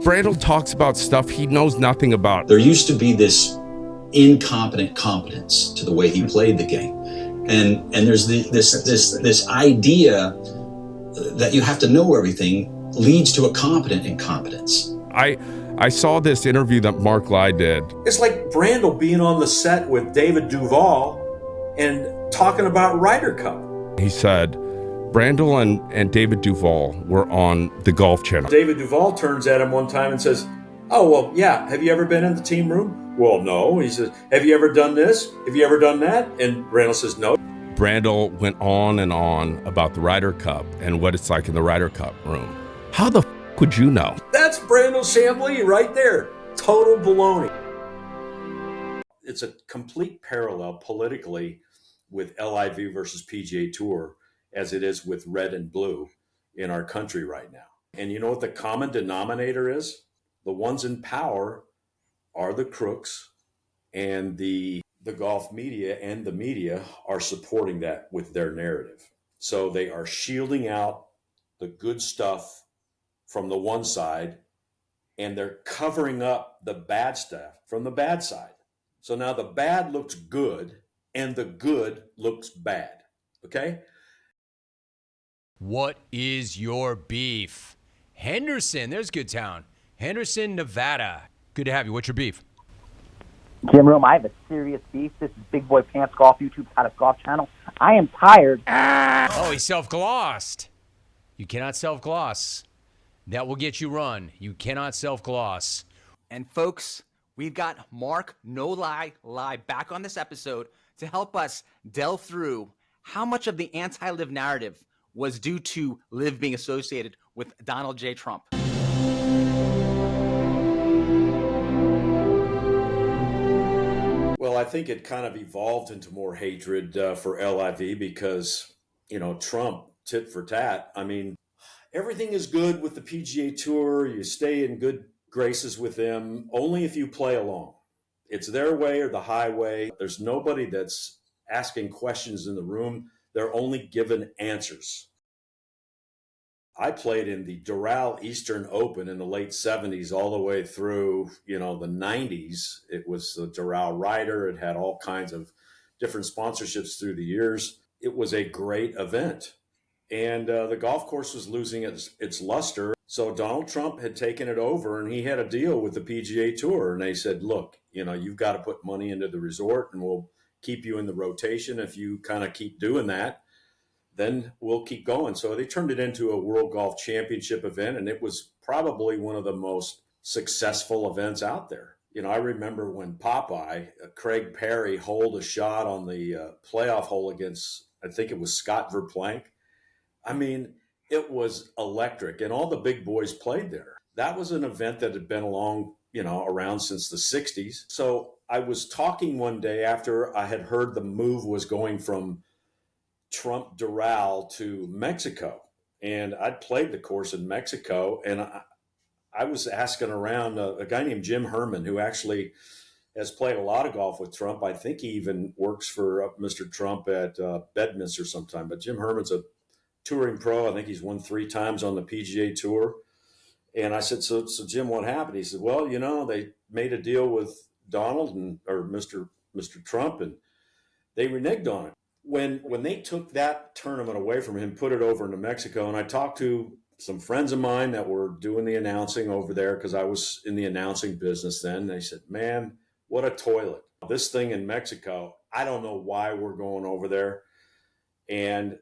Brandel talks about stuff he knows nothing about. There used to be this incompetent competence to the way he played the game. And there's this idea that you have to know everything leads to a competent incompetence. I saw this interview that Mark Lai did. It's like Brandel being on the set with David Duval and talking about Ryder Cup. He said Brandel and David Duval were on the Golf Channel. David Duval turns at him one time and says, "Oh, well, yeah, have you ever been in the team room?" "Well, no." He says, "Have you ever done this? Have you ever done that?" And Brandel says, "No." Brandel went on and on about the Ryder Cup and what it's like in the Ryder Cup room. How the would you know? That's Brandel Chamblee right there. Total baloney. It's a complete parallel politically with LIV versus PGA Tour as it is with red and blue in our country right now. And you know what the common denominator is? The ones in power are the crooks, and the golf media and the media are supporting that with their narrative. So they are shielding out the good stuff from the one side, and they're covering up the bad stuff from the bad side. So now the bad looks good and the good looks bad. Okay? What is your beef? Henderson, there's good town. Henderson, Nevada. Good to have you. What's your beef? Jim Rome, I have a serious beef. This is Big Boy Pants Golf, YouTube's hottest golf channel. I am tired. Oh, he self-glossed. You cannot self-gloss. That will get you run. You cannot self-gloss. And folks, we've got Mark No Lie back on this episode to help us delve through how much of the anti-LIV narrative was due to LIV being associated with Donald J. Trump. Well, I think it kind of evolved into more hatred for LIV because, you know, Trump, tit for tat. I mean, everything is good with the PGA Tour. You stay in good graces with them only if you play along. It's their way or the highway. There's nobody that's asking questions in the room. They're only given answers. I played in the Doral Eastern Open in the late 70s all the way through, you know, the 90s. It was the Doral Ryder. It had all kinds of different sponsorships through the years. It was a great event. And the golf course was losing its luster. So Donald Trump had taken it over, and he had a deal with the PGA Tour. And they said, look, you know, you've got to put money into the resort, and we'll keep you in the rotation. If you kind of keep doing that, then we'll keep going. So they turned it into a World Golf Championship event, and it was probably one of the most successful events out there. You know, I remember when Popeye, Craig Perry, holed a shot on the playoff hole against, I think it was Scott Verplank. I mean, it was electric, and all the big boys played there. That was an event that had been around since the 60s. So I was talking one day after I had heard the move was going from Trump Doral to Mexico, and I'd played the course in Mexico, and I was asking around a guy named Jim Herman, who actually has played a lot of golf with Trump. I think he even works for Mr. Trump at Bedminster sometime, but Jim Herman's a touring pro. I think he's won 3 times on the PGA Tour. And I said, so Jim, what happened? He said, well, you know, they made a deal with Donald or Mr. Trump, and they reneged on it. When they took that tournament away from him, put it over into Mexico, and I talked to some friends of mine that were doing the announcing over there because I was in the announcing business then. And they said, man, what a toilet. This thing in Mexico, I don't know why we're going over there. And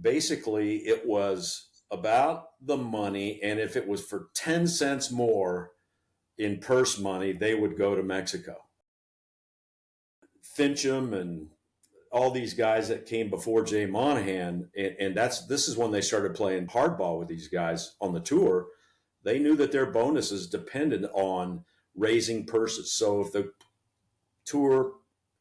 basically it was about the money, and if it was for 10 cents more in purse money, they would go to Mexico. Fincham and all these guys that came before Jay Monahan, and this is when they started playing hardball with these guys on the tour. They knew that their bonuses depended on raising purses. So if the tour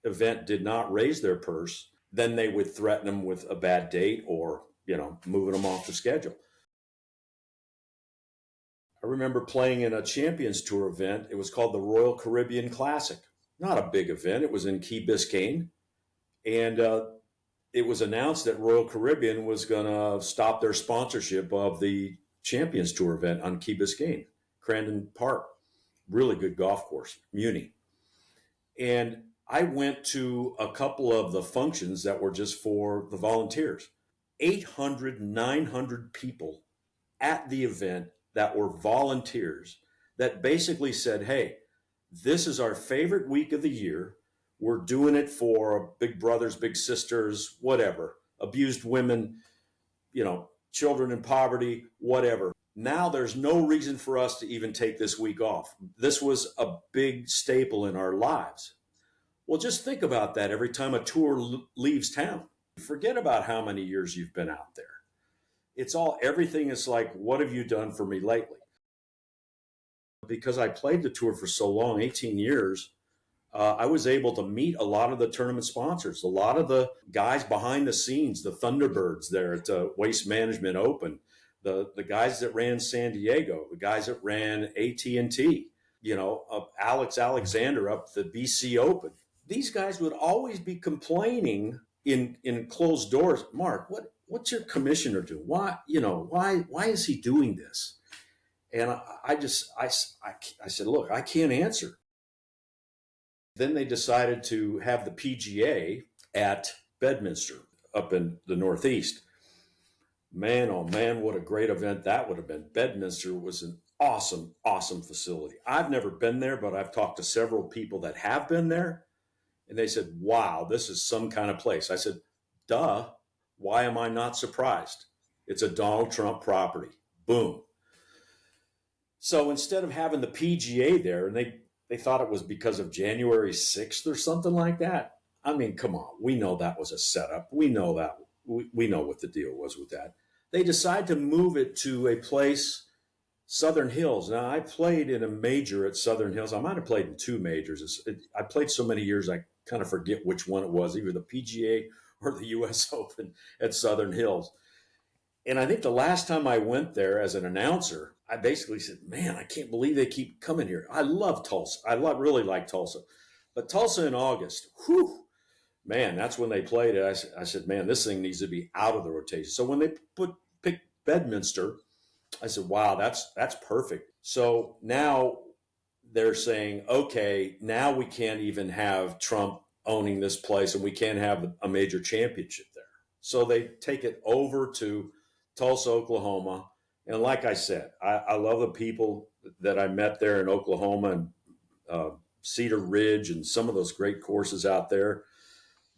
event did not raise their purse, then they would threaten them with a bad date or, you know, moving them off the schedule. I remember playing in a Champions Tour event. It was called the Royal Caribbean Classic. Not a big event. It was in Key Biscayne. And it was announced that Royal Caribbean was going to stop their sponsorship of the Champions Tour event on Key Biscayne. Crandon Park, really good golf course, Muni. And I went to a couple of the functions that were just for the volunteers. 800, 900 people at the event that were volunteers that basically said, hey, this is our favorite week of the year. We're doing it for big brothers, big sisters, whatever, abused women, children in poverty, whatever. Now there's no reason for us to even take this week off. This was a big staple in our lives. Well, just think about that every time a tour leaves town. Forget about how many years you've been out there. Everything is like, what have you done for me lately? Because I played the tour for so long, 18 years, I was able to meet a lot of the tournament sponsors, a lot of the guys behind the scenes, the Thunderbirds there at Waste Management Open, the guys that ran San Diego, the guys that ran AT&T, Alex Alexander up the BC Open. These guys would always be complaining in closed doors. Mark, what's your commissioner doing? Why is he doing this? And I said, look, I can't answer. Then they decided to have the PGA at Bedminster up in the Northeast. Man, oh man, what a great event that would have been. Bedminster was an awesome, awesome facility. I've never been there, but I've talked to several people that have been there. And they said, wow, this is some kind of place. I said, duh, why am I not surprised? It's a Donald Trump property. Boom. So instead of having the PGA there, and they thought it was because of January 6th or something like that. I mean, come on. We know that was a setup. We know that. We know what the deal was with that. They decided to move it to a place, Southern Hills. Now, I played in a major at Southern Hills. I might have played in two majors. I played so many years, I kind of forget which one it was, either the PGA or the U.S. Open at Southern Hills. And I think the last time I went there as an announcer, I basically said, man, I can't believe they keep coming here. I love Tulsa. Really like Tulsa. But Tulsa in August, whew, man, that's when they played it. I said, man, this thing needs to be out of the rotation. So when they picked Bedminster, I said, wow, that's perfect. So now they're saying, okay, now we can't even have Trump owning this place and we can't have a major championship there. So they take it over to Tulsa, Oklahoma. And like I said, I love the people that I met there in Oklahoma and Cedar Ridge and some of those great courses out there.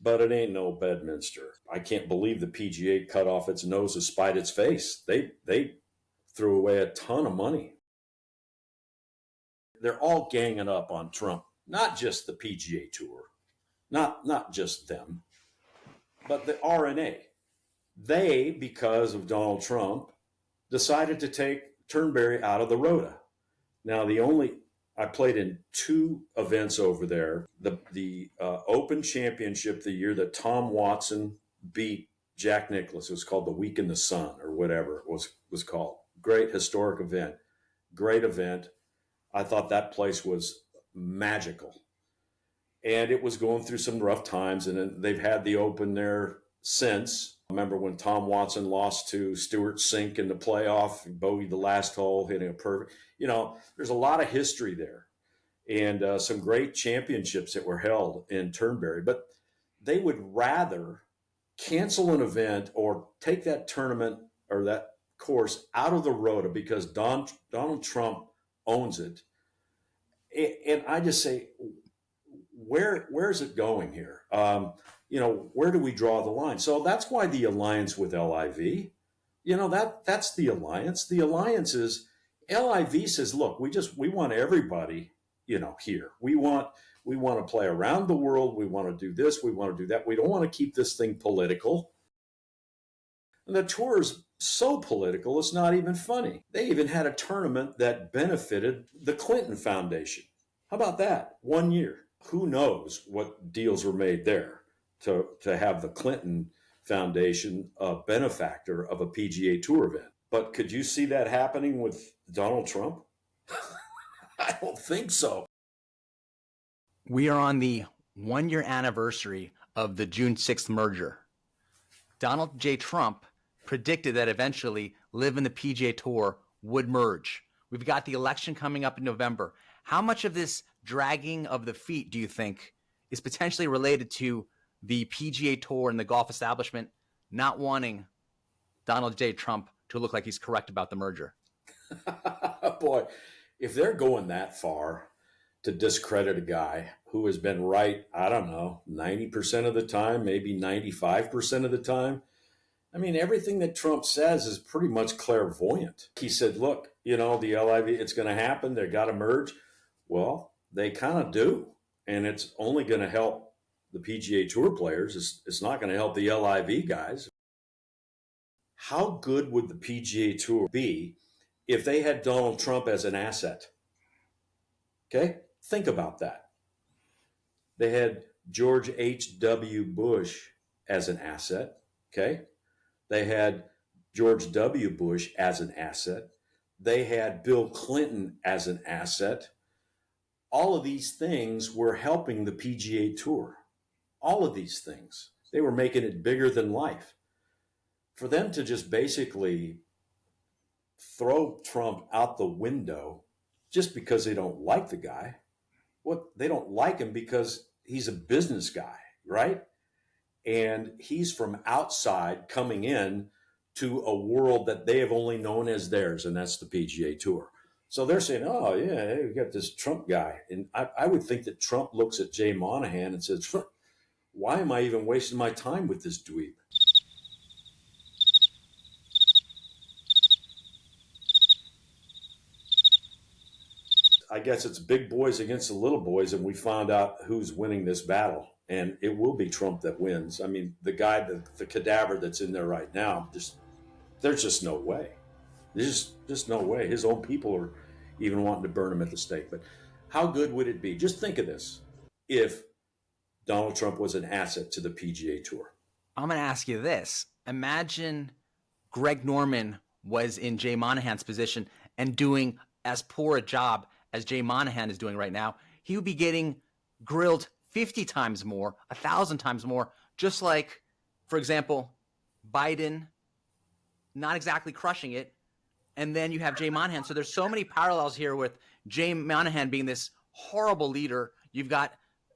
But it ain't no Bedminster. I can't believe the PGA cut off its nose to spite its face. They threw away a ton of money. They're all ganging up on Trump, not just the PGA Tour, not just them, but the R&A. They, because of Donald Trump, decided to take Turnberry out of the Rota. Now, I played in two events over there. The Open Championship, the year that Tom Watson beat Jack Nicklaus. It was called the Week in the Sun or whatever it was called. Great historic event. Great event. I thought that place was magical. And it was going through some rough times, and then they've had the Open there since. I remember when Tom Watson lost to Stuart Sink in the playoff, bogeyed the last hole, hitting a perfect. There's a lot of history there, and some great championships that were held in Turnberry. But they would rather cancel an event or take that tournament or that course out of the Rota because Donald Trump owns it. And I just say, where's it going here? Where do we draw the line? So that's why the alliance with LIV, that's the alliance. The alliance is LIV says, look, we want everybody, here. We want to play around the world. We want to do this. We want to do that. We don't want to keep this thing political. And the tour is so political, it's not even funny. They even had a tournament that benefited the Clinton Foundation. How about that? 1 year. Who knows what deals were made there to have the Clinton Foundation a benefactor of a PGA Tour event. But could you see that happening with Donald Trump? I don't think so. We are on the 1 year anniversary of the June 6th merger. Donald J. Trump predicted that eventually LIV and the PGA Tour would merge. We've got the election coming up in November. How much of this dragging of the feet do you think is potentially related to the PGA Tour and the golf establishment not wanting Donald J. Trump to look like he's correct about the merger? Boy, if they're going that far to discredit a guy who has been right, I don't know, 90% of the time, maybe 95% of the time. I mean, everything that Trump says is pretty much clairvoyant. He said, look, the LIV, it's going to happen. They got to merge. Well, they kind of do. And it's only going to help the PGA Tour players. It's not going to help the LIV guys. How good would the PGA Tour be if they had Donald Trump as an asset? Okay, think about that. They had George H.W. Bush as an asset. Okay, they had George W. Bush as an asset. They had Bill Clinton as an asset. All of these things were helping the PGA Tour. All of these things. They were making it bigger than life. For them to just basically throw Trump out the window just because they don't like the guy. They don't like him because he's a business guy, right? And he's from outside coming in to a world that they have only known as theirs, and that's the PGA Tour. So they're saying, oh, yeah, we got this Trump guy. And I would think that Trump looks at Jay Monahan and says, why am I even wasting my time with this dweeb? I guess it's big boys against the little boys, and we found out who's winning this battle. And it will be Trump that wins. I mean, the guy, the cadaver that's in there right now, there's just no way. There's just no way. His own people are even wanting to burn him at the stake. But how good would it be? Just think of this. If Donald Trump was an asset to the PGA Tour. I'm going to ask you this. Imagine Greg Norman was in Jay Monahan's position and doing as poor a job as Jay Monahan is doing right now. He would be getting grilled 50 times more, 1,000 times more, just like, for example, Biden not exactly crushing it. And then you have Jay Monahan. So there's so many parallels here with Jay Monahan being this horrible leader. You've got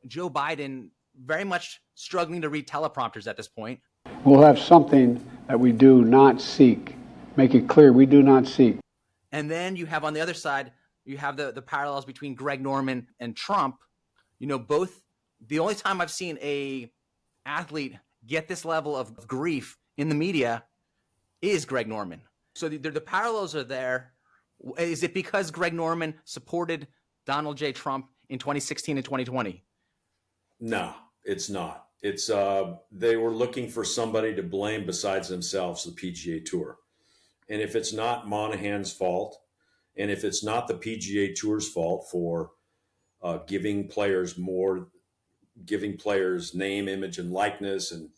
Joe Biden very much struggling to read teleprompters at this point. We'll have something that we do not seek. Make it clear, we do not seek. And then you have on the other side, you have the parallels between Greg Norman and Trump. Both. The only time I've seen a athlete get this level of grief in the media is Greg Norman. So the parallels are there. Is it because Greg Norman supported Donald J. Trump in 2016 and 2020? No, it's not. It's they were looking for somebody to blame besides themselves, the PGA Tour. And if it's not Monahan's fault, and if it's not the PGA Tour's fault for giving players name, image, and likeness, and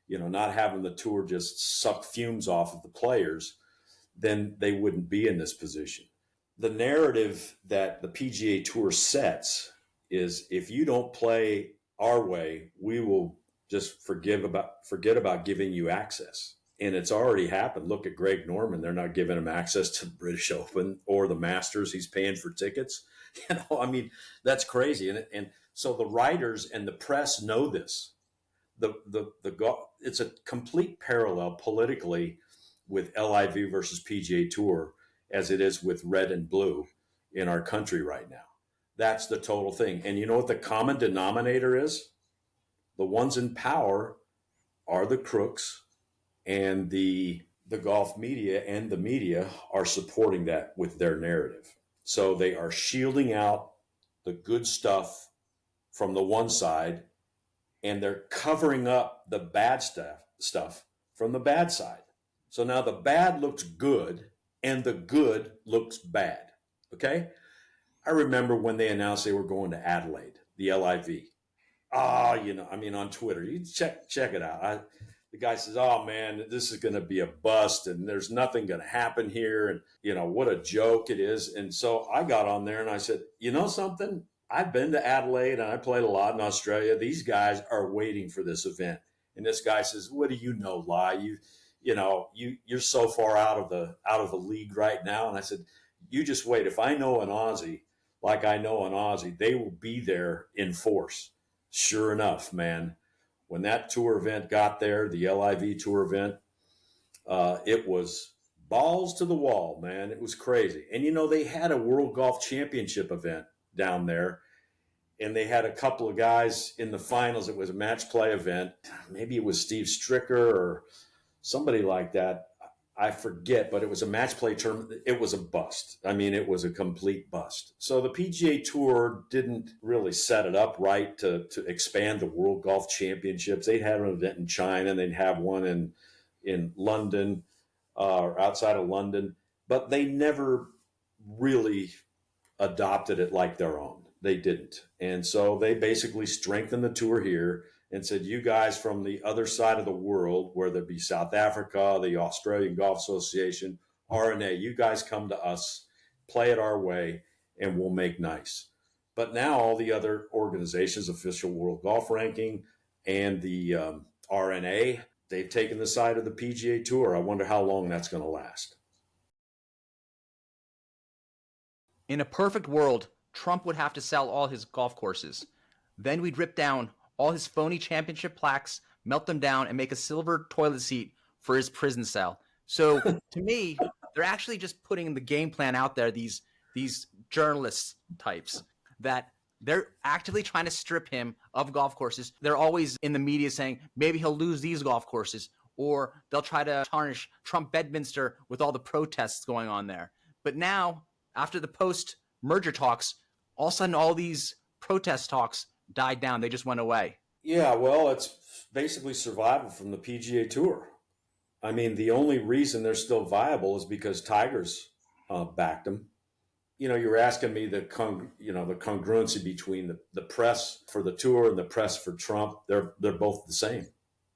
not having the tour just suck fumes off of the players, then they wouldn't be in this position. The narrative that the PGA Tour sets is, if you don't play our way, we will just forget about giving you access. And it's already happened. Look at Greg Norman. They're not giving him access to the British Open or the Masters. He's paying for tickets. That's crazy. And so the writers and the press know this. It's a complete parallel politically with LIV versus PGA Tour as it is with red and blue in our country right now. That's the total thing. And you know what the common denominator is? The ones in power are the crooks, and the golf media and the media are supporting that with their narrative. So they are shielding out the good stuff from the one side, and they're covering up the bad stuff from the bad side. So now the bad looks good and the good looks bad. Okay? I remember when they announced they were going to Adelaide, the LIV. On Twitter, you check it out. The guy says, oh man, this is going to be a bust and there's nothing going to happen here. And what a joke it is. And so I got on there and I said, you know something? I've been to Adelaide and I played a lot in Australia. These guys are waiting for this event. And this guy says, what do you know, Lai? You're so far out of the league right now. And I said, you just wait. If I know an Aussie, like I know an Aussie, they will be there in force. Sure enough, man, when that tour event got there, the LIV tour event, it was balls to the wall, man. It was crazy. And, they had a World Golf Championship event down there, and they had a couple of guys in the finals. It was a match play event. Maybe it was Steve Stricker or somebody like that. I forget, but it was a match play tournament. It was a bust. I mean, it was a complete bust. So the PGA Tour didn't really set it up right to expand the World Golf Championships. They'd have an event in China, and they'd have one in London or outside of London, but they never really adopted it like their own. They didn't. And so they basically strengthened the tour here and said, you guys from the other side of the world, whether it be South Africa, the Australian Golf Association, RNA, you guys come to us, play it our way, and we'll make nice. But now all the other organizations, Official World Golf Ranking and the RNA, they've taken the side of the PGA Tour. I wonder how long that's going to last. In a perfect world, Trump would have to sell all his golf courses. Then we'd rip down all his phony championship plaques, melt them down, and make a silver toilet seat for his prison cell. So to me, they're actually just putting the game plan out there, these journalist types, that they're actively trying to strip him of golf courses. They're always in the media saying maybe he'll lose these golf courses, or they'll try to tarnish Trump Bedminster with all the protests going on there. But now, after the post-merger talks, all of a sudden all these protest talks died down. They just went away. Yeah, well, it's basically survival from the PGA Tour. I mean, the only reason they're still viable is because Tiger's backed them. You were asking me the congruency between the press for the tour and the press for Trump. They're both the same.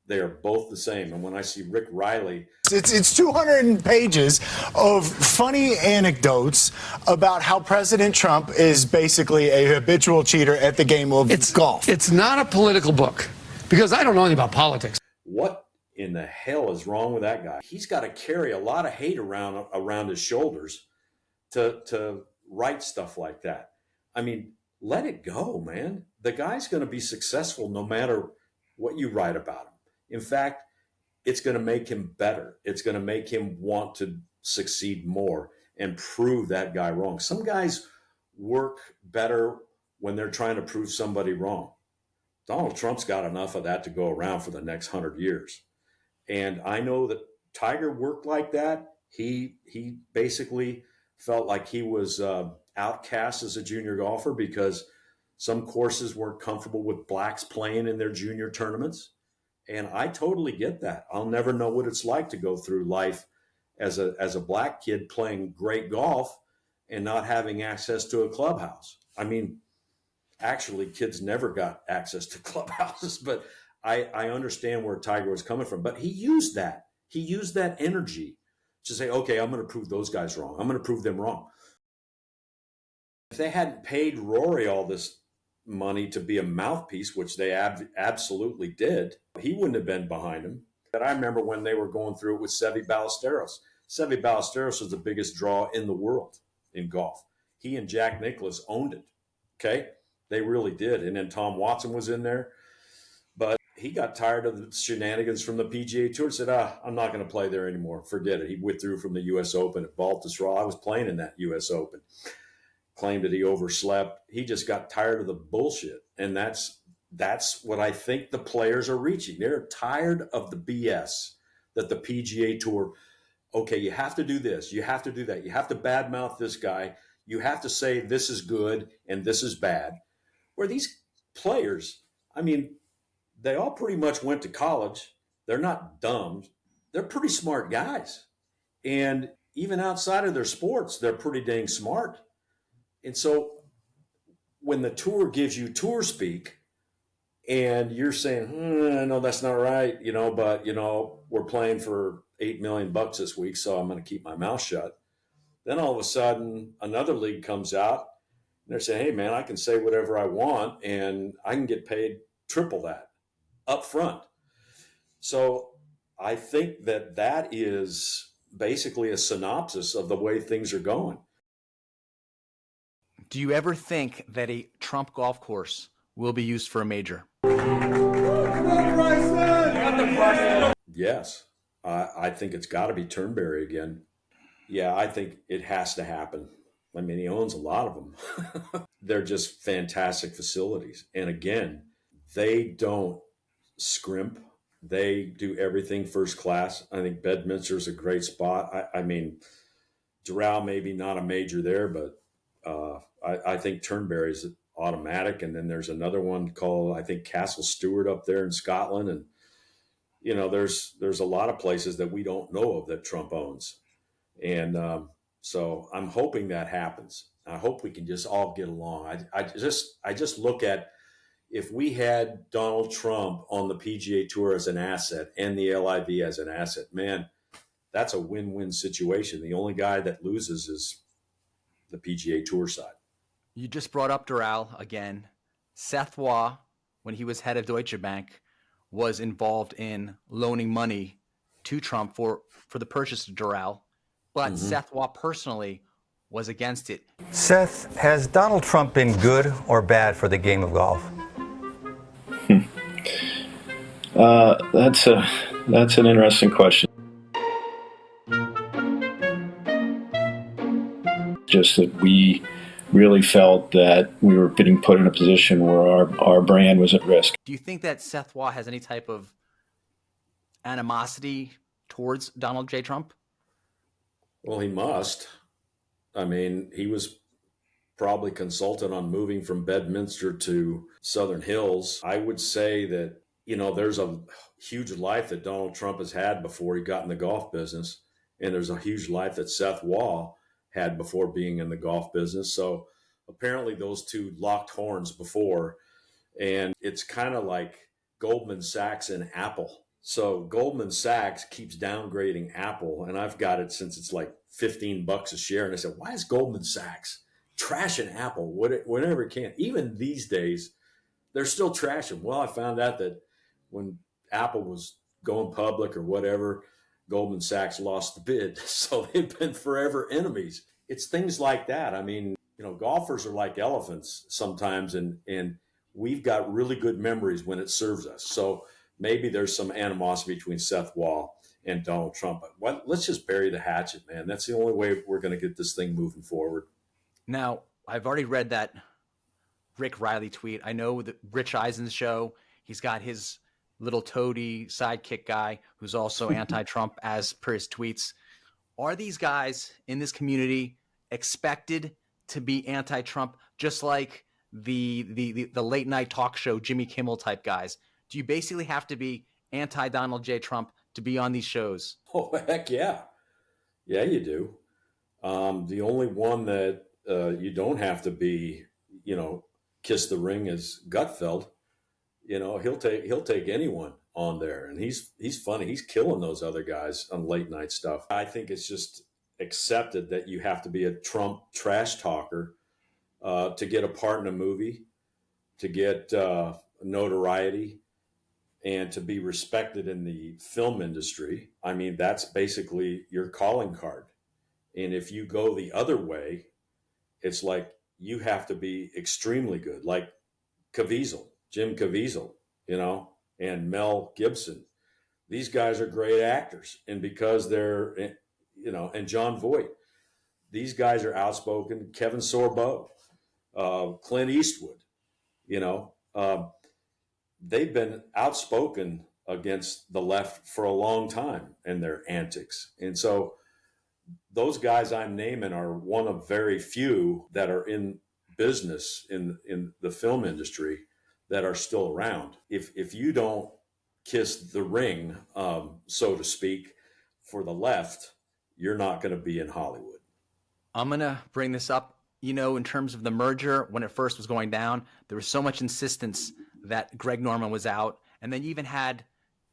They are both the same. And when I see Rick Riley, it's 200 pages of funny anecdotes about how President Trump is basically a habitual cheater at the game of golf. It's not a political book, because I don't know anything about politics. What in the hell is wrong with that guy? He's got to carry a lot of hate around his shoulders to write stuff like that. I mean, let it go, man. The guy's going to be successful no matter what you write about him. In fact, it's going to make him better. It's going to make him want to succeed more and prove that guy wrong. Some guys work better when they're trying to prove somebody wrong. Donald Trump's got enough of that to go around for the next 100 years. And I know that Tiger worked like that. He basically felt like he was outcast as a junior golfer because some courses weren't comfortable with blacks playing in their junior tournaments. And I totally get that. I'll never know what it's like to go through life as a black kid playing great golf and not having access to a clubhouse. I mean, actually, kids never got access to clubhouses, but I understand where Tiger was coming from. But he used that. He used that energy to say, okay, I'm going to prove those guys wrong. I'm going to prove them wrong. If they hadn't paid Rory all this money to be a mouthpiece, which they absolutely did, he wouldn't have been behind him. But I remember when they were going through it with Seve Ballesteros. Seve Ballesteros was the biggest draw in the world in golf. He and Jack Nicklaus owned it. Okay? They really did. And then Tom Watson was in there. But he got tired of the shenanigans from the PGA Tour and said, I'm not going to play there anymore. Forget it. He withdrew from the U.S. Open at Baltusrol. I was playing in that U.S. Open. Claimed that he overslept. He just got tired of the bullshit. And that's what I think the players are reaching. They're tired of the BS that the PGA Tour, okay, you have to do this. You have to do that. You have to badmouth this guy. You have to say this is good and this is bad. Where these players, I mean, they all pretty much went to college. They're not dumb. They're pretty smart guys. And even outside of their sports, they're pretty dang smart. And so when the tour gives you tour speak and you're saying, no, that's not right, but, we're playing for $8 million this week, so I'm going to keep my mouth shut. Then all of a sudden, another league comes out and they're saying, hey, man, I can say whatever I want and I can get paid triple that up front. So I think that is basically a synopsis of the way things are going. Do you ever think that a Trump golf course will be used for a major? Yes. I think it's got to be Turnberry again. Yeah, I think it has to happen. I mean, he owns a lot of them. They're just fantastic facilities. And again, they don't scrimp. They do everything first class. I think Bedminster is a great spot. I mean, Doral maybe not a major there, but I think Turnberry is automatic. And then there's another one called, I think, Castle Stewart up there in Scotland. And, you know, there's a lot of places that we don't know of that Trump owns. And so I'm hoping that happens. I hope we can just all get along. I just look at, if we had Donald Trump on the PGA Tour as an asset and the LIV as an asset, man, that's a win-win situation. The only guy that loses is the PGA Tour side. You just brought up Doral again. Seth Waugh, when he was head of Deutsche Bank, was involved in loaning money to Trump for the purchase of Doral, but Seth Waugh personally was against it. Seth, has Donald Trump been good or bad for the game of golf? That's an interesting question. Just that we really felt that we were being put in a position where our brand was at risk. Do you think that Seth Waugh has any type of animosity towards Donald J. Trump? Well, he must. I mean, he was probably consultant on moving from Bedminster to Southern Hills. I would say that, you know, there's a huge life that Donald Trump has had before he got in the golf business. And there's a huge life that Seth Waugh had before being in the golf business. So apparently those two locked horns before. And it's kind of like Goldman Sachs and Apple. So Goldman Sachs keeps downgrading Apple, and I've got it since it's like $15 a share. And I said, why is Goldman Sachs trashing Apple whenever it can? Even these days, they're still trashing. Well, I found out that when Apple was going public or whatever, Goldman Sachs lost the bid. So they've been forever enemies. It's things like that. I mean, you know, golfers are like elephants sometimes, and we've got really good memories when it serves us. So maybe there's some animosity between Seth Waugh and Donald Trump. But let's just bury the hatchet, man. That's the only way we're going to get this thing moving forward. Now, I've already read that Rick Riley tweet. I know that Rich Eisen's show, he's got his little toady sidekick guy who's also anti-Trump as per his tweets. Are these guys in this community expected to be anti-Trump, just like the late night talk show Jimmy Kimmel type guys? Do you basically have to be anti-Donald J. Trump to be on these shows? Oh, heck yeah. Yeah, you do. The only one that you don't have to be, you know, kiss the ring is Gutfeld. You know, he'll take anyone on there, and he's funny. He's killing those other guys on late night stuff. I think it's just accepted that you have to be a Trump trash talker to get a part in a movie, to get notoriety, and to be respected in the film industry. I mean, that's basically your calling card. And if you go the other way, it's like you have to be extremely good, like Jim Caviezel, you know, and Mel Gibson. These guys are great actors. And because they're, you know, and John Voight, these guys are outspoken. Kevin Sorbo, Clint Eastwood, you know, they've been outspoken against the left for a long time and their antics. And so those guys I'm naming are one of very few that are in business in the film industry that are still around. If you don't kiss the ring, so to speak, for the left, you're not going to be in Hollywood. I'm going to bring this up. You know, in terms of the merger, when it first was going down, there was so much insistence that Greg Norman was out. And then you even had,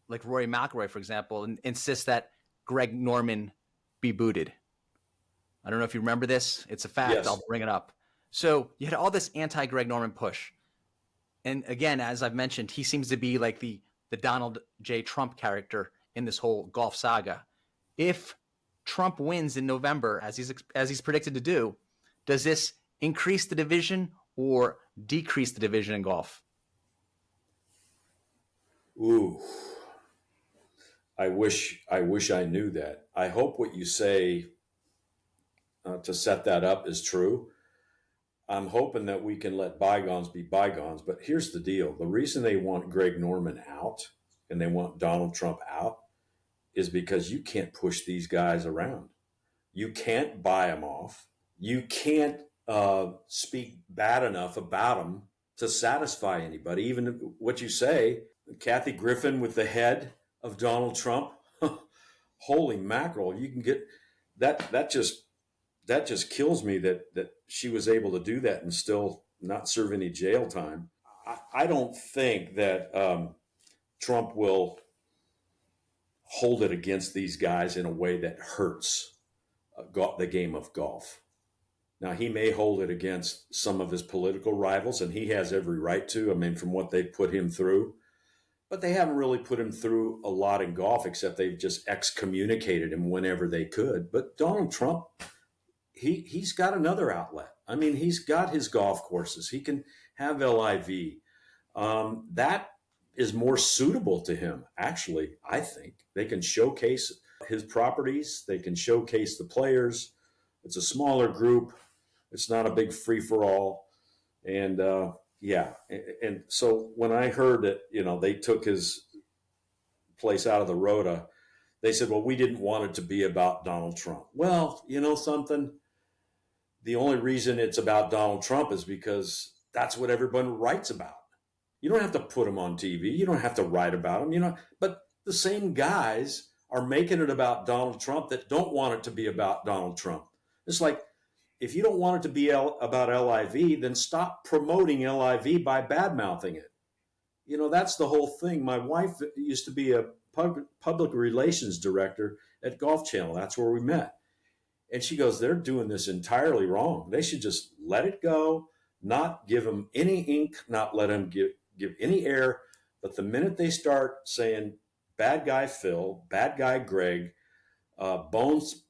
like, Rory McIlroy, for example, insist that Greg Norman be booted. I don't know if you remember this. It's a fact. Yes. I'll bring it up. So you had all this anti-Greg Norman push. And again, as I've mentioned, he seems to be like the Donald J. Trump character in this whole golf saga. If Trump wins in November, as he's predicted to do, does this increase the division or decrease the division in golf? Ooh, I wish I knew that. I hope what you say to set that up is true. I'm hoping that we can let bygones be bygones. But here's the deal: the reason they want Greg Norman out and they want Donald Trump out is because you can't push these guys around. You can't buy them off. You can't speak bad enough about them to satisfy anybody. Even what you say, Kathy Griffin with the head of Donald Trump. Holy mackerel! You can get that. That just kills me that she was able to do that and still not serve any jail time. I don't think that Trump will hold it against these guys in a way that hurts the game of golf. Now, he may hold it against some of his political rivals, and he has every right to. I mean, from what they put him through. But they haven't really put him through a lot in golf, except they've just excommunicated him whenever they could. But Donald Trump, he's got another outlet. I mean, he's got his golf courses. He can have LIV. That is more suitable to him, actually, I think. They can showcase his properties. They can showcase the players. It's a smaller group. It's not a big free-for-all. And, yeah. And so when I heard that, they took his place out of the Rota, they said, well, we didn't want it to be about Donald Trump. Well, you know something? The only reason it's about Donald Trump is because that's what everyone writes about. You don't have to put him on TV. You don't have to write about him, but the same guys are making it about Donald Trump that don't want it to be about Donald Trump. It's like, if you don't want it to be about LIV, then stop promoting LIV by bad-mouthing it. That's the whole thing. My wife used to be a public relations director at Golf Channel. That's where we met. And she goes, they're doing this entirely wrong. They should just let it go, not give them any ink, not let them give any air. But the minute they start saying bad guy Phil, bad guy Greg, bonesaw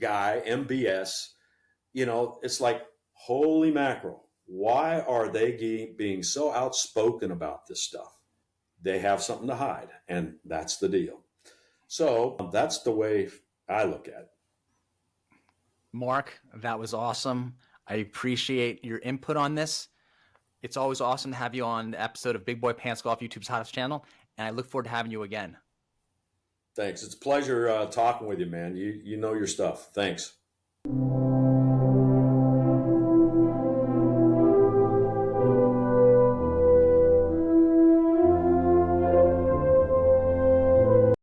guy, MBS, it's like, holy mackerel. Why are they being so outspoken about this stuff? They have something to hide, and that's the deal. So that's the way I look at it. Mark, that was awesome. I appreciate your input on this. It's always awesome to have you on the episode of Big Boy Pants Golf, YouTube's hottest channel, and I look forward to having you again. Thanks. It's a pleasure talking with you, man. You know your stuff. Thanks.